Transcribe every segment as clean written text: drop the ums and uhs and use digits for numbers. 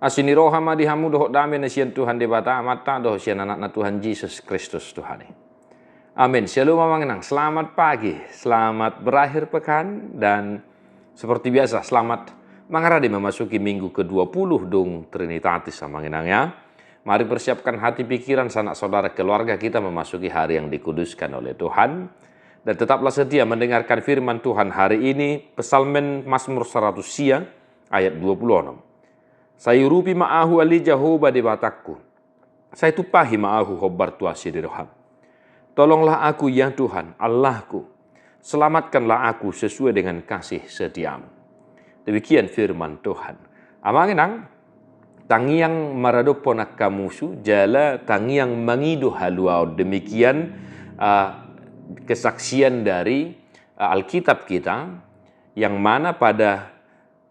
Asini rohama dihamu doh dame na sian Tuhan di bata mata doh sian anak na Tuhan Yesus Kristus Tuhan. Amin. Shalom mangenang. Selamat pagi, selamat berakhir pekan, dan seperti biasa selamat mengaradi memasuki minggu ke-20 dong Trinitatis mangenang ya. Mari persiapkan hati pikiran sanak saudara keluarga kita memasuki hari yang dikuduskan oleh Tuhan. Dan tetaplah setia mendengarkan firman Tuhan hari ini, Psalmen Mazmur 100 sia ayat 26. Sayurupi ma'ahu ali Jehovah di batakku. Saya tupahi ma'ahu hobar tuasi di roham. Tolonglah aku ya Tuhan, Allahku. Selamatkanlah aku sesuai dengan kasih setiamu. Demikian firman Tuhan. Amanginang, tangiang maradoponak kamusu, jala tangiang mangido haluau. Demikian kesaksian dari Alkitab kita, yang mana pada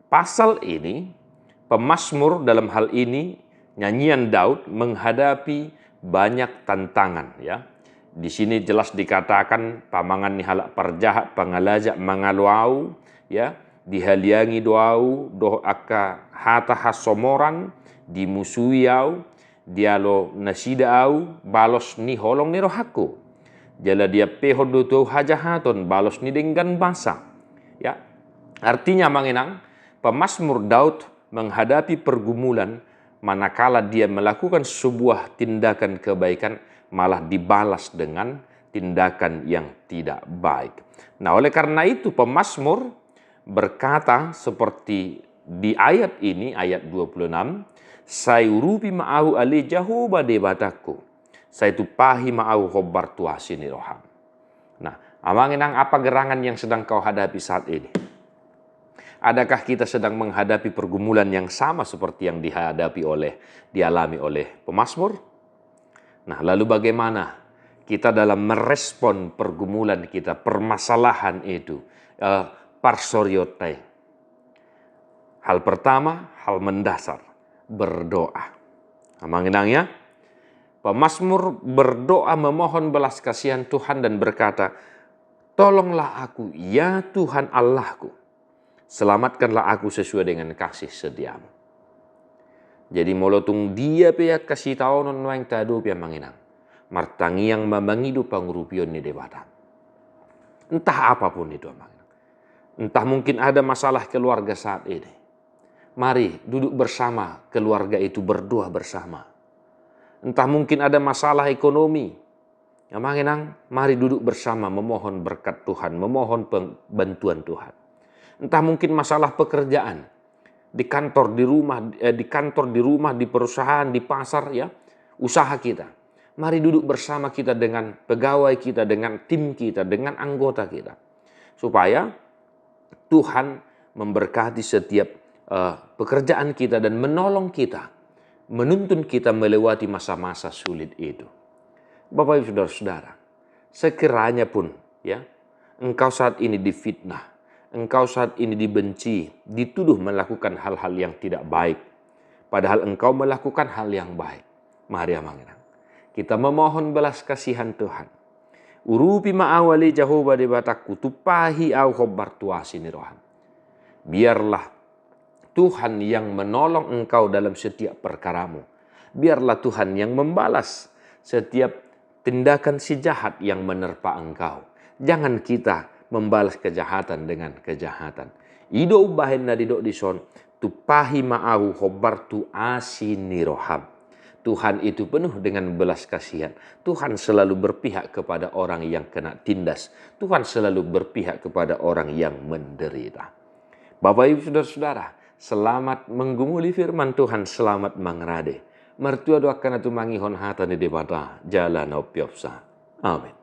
pasal ini pemazmur dalam hal ini nyanyian Daud menghadapi banyak tantangan ya. Di sini jelas dikatakan pamangan ni halak parjahat pangalajak mangaluau ya, dihaliangi doau doh aka hata hasomoran dimusuiau dialo nasidaau balos ni holong ni rohaku. Jala dia pehodo tu hajahaton balos ni dengan basa. Ya. Artinya mangenang, pemazmur Daud menghadapi pergumulan manakala dia melakukan sebuah tindakan kebaikan malah dibalas dengan tindakan yang tidak baik. Nah, oleh karena itu pemazmur berkata seperti di ayat ini, ayat 26, sayurupi ma'ahu ali Jehovah debataku. Saya tupahi ma'au hobar tuasi ni roham. Nah, amanginang apa gerangan yang sedang kau hadapi saat ini? Adakah kita sedang menghadapi pergumulan yang sama seperti yang dialami oleh pemazmur? Nah, lalu bagaimana kita dalam merespon pergumulan kita, permasalahan itu? Parsoriotai. Hal pertama, hal mendasar, berdoa. Amanginang ya. Pemazmur berdoa memohon belas kasihan Tuhan dan berkata, tolonglah aku ya Tuhan Allahku, selamatkanlah aku sesuai dengan kasih setiamu. Jadi molotung dia pihak kasih tahu non yang tadu pihak manginang, martangi yang memangidu pangurupion ni debata. Entah apapun itu manginang. Entah mungkin ada masalah keluarga saat ini. Mari duduk bersama keluarga itu berdoa bersama. Entah mungkin ada masalah ekonomi. Ya mangenang, mari duduk bersama memohon berkat Tuhan, memohon bantuan Tuhan. Entah mungkin masalah pekerjaan, di kantor, di rumah, di perusahaan, di pasar ya, usaha kita. Mari duduk bersama kita dengan pegawai kita, dengan tim kita, dengan anggota kita. Supaya Tuhan memberkati setiap pekerjaan kita dan menolong kita, menuntun kita melewati masa-masa sulit itu. Bapak Ibu Saudara-saudara, sekiranya pun ya, engkau saat ini difitnah, engkau saat ini dibenci, dituduh melakukan hal-hal yang tidak baik, padahal engkau melakukan hal yang baik. Mari amanginang, kita memohon belas kasihan Tuhan. Urupi ma'awali Jehovah debataku, tupahi au khobar tuasi ni roham. Biarlah Tuhan yang menolong engkau dalam setiap perkaramu. Biarlah Tuhan yang membalas setiap tindakan si jahat yang menerpa engkau. Jangan kita membalas kejahatan dengan kejahatan. Ido ubahin na didok dison, tupahi ma'ahu hobar tu asini roham. Tuhan itu penuh dengan belas kasihan. Tuhan selalu berpihak kepada orang yang kena tindas. Tuhan selalu berpihak kepada orang yang menderita. Bapak Ibu Saudara-saudara, selamat menggumuli firman Tuhan, selamat mengrade. Mertua doakan atu mangihon hata ni debata jalan opiopsa. Amin.